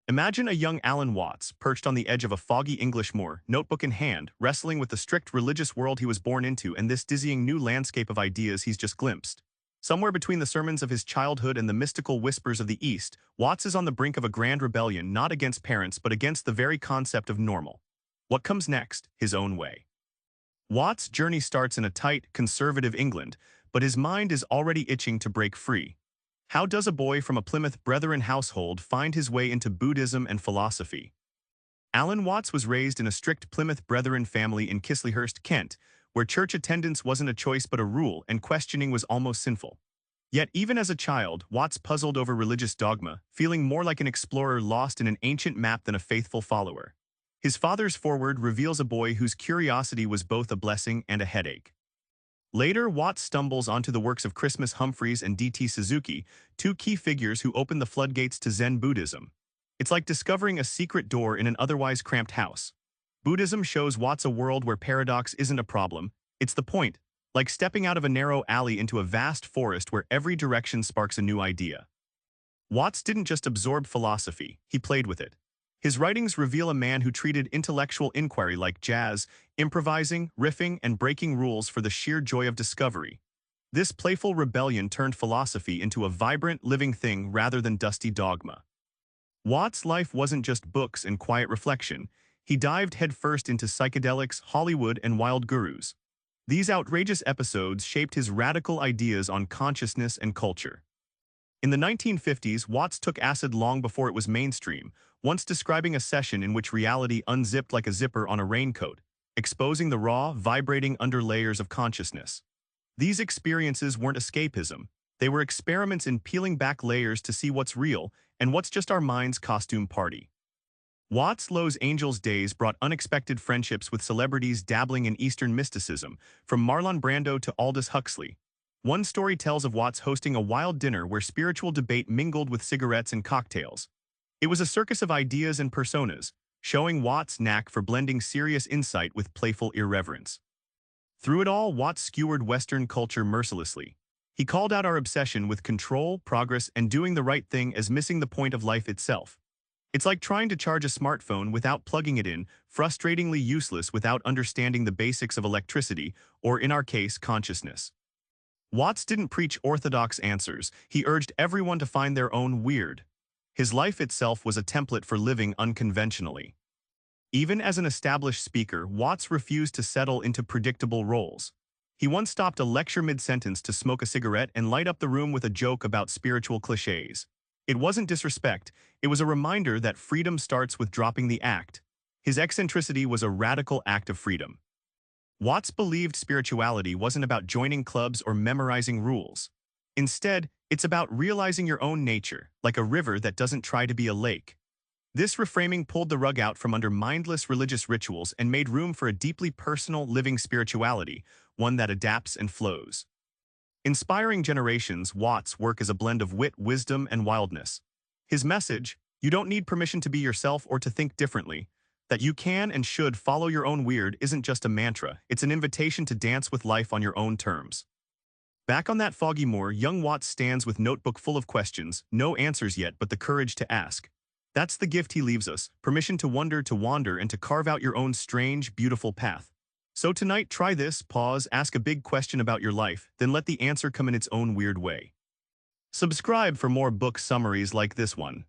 Imagine a young Alan Watts perched on the edge of a foggy English moor, notebook in hand, wrestling with the strict religious world he was born into and this dizzying new landscape of ideas he's just glimpsed. Somewhere between the sermons of his childhood and the mystical whispers of the East, Watts is on the brink of a grand rebellion not against parents but against the very concept of normal. What comes next? His own way. Watts' journey starts in a tight, conservative England, but his mind is already itching to break free. How does a boy from a Plymouth Brethren household find his way into Buddhism and philosophy? Alan Watts was raised in a strict Plymouth Brethren family in Chisleyhurst, Kent, where church attendance wasn't a choice but a rule and questioning was almost sinful. Yet even as a child, Watts puzzled over religious dogma, feeling more like an explorer lost in an ancient map than a faithful follower. His father's foreword reveals a boy whose curiosity was both a blessing and a headache. Later, Watts stumbles onto the works of Christmas Humphreys and D.T. Suzuki, two key figures who opened the floodgates to Zen Buddhism. It's like discovering a secret door in an otherwise cramped house. Buddhism shows Watts a world where paradox isn't a problem, it's the point, like stepping out of a narrow alley into a vast forest where every direction sparks a new idea. Watts didn't just absorb philosophy, he played with it. His writings reveal a man who treated intellectual inquiry like jazz, improvising, riffing, and breaking rules for the sheer joy of discovery. This playful rebellion turned philosophy into a vibrant, living thing rather than dusty dogma. Watts' life wasn't just books and quiet reflection. He dived headfirst into psychedelics, Hollywood, and wild gurus. These outrageous episodes shaped his radical ideas on consciousness and culture. In the 1950s, Watts took acid long before it was mainstream, once describing a session in which reality unzipped like a zipper on a raincoat, exposing the raw, vibrating underlayers of consciousness. These experiences weren't escapism. They were experiments in peeling back layers to see what's real and what's just our mind's costume party. Watts' Los Angeles days brought unexpected friendships with celebrities dabbling in Eastern mysticism, from Marlon Brando to Aldous Huxley. One story tells of Watts hosting a wild dinner where spiritual debate mingled with cigarettes and cocktails. It was a circus of ideas and personas, showing Watts' knack for blending serious insight with playful irreverence. Through it all, Watts skewered Western culture mercilessly. He called out our obsession with control, progress, and doing the right thing as missing the point of life itself. It's like trying to charge a smartphone without plugging it in, frustratingly useless without understanding the basics of electricity, or in our case, consciousness. Watts didn't preach orthodox answers, he urged everyone to find their own weird. His life itself was a template for living unconventionally. Even as an established speaker, Watts refused to settle into predictable roles. He once stopped a lecture mid-sentence to smoke a cigarette and light up the room with a joke about spiritual cliches. It wasn't disrespect, it was a reminder that freedom starts with dropping the act. His eccentricity was a radical act of freedom. Watts believed spirituality wasn't about joining clubs or memorizing rules. Instead, it's about realizing your own nature, like a river that doesn't try to be a lake. This reframing pulled the rug out from under mindless religious rituals and made room for a deeply personal, living spirituality, one that adapts and flows. Inspiring generations, Watts' work is a blend of wit, wisdom, and wildness. His message, you don't need permission to be yourself or to think differently, that you can and should follow your own weird, isn't just a mantra, it's an invitation to dance with life on your own terms. Back on that foggy moor, young Watts stands with notebook full of questions, no answers yet but the courage to ask. That's the gift he leaves us, permission to wonder, to wander, and to carve out your own strange, beautiful path. So tonight, try this, pause, ask a big question about your life, then let the answer come in its own weird way. Subscribe for more book summaries like this one.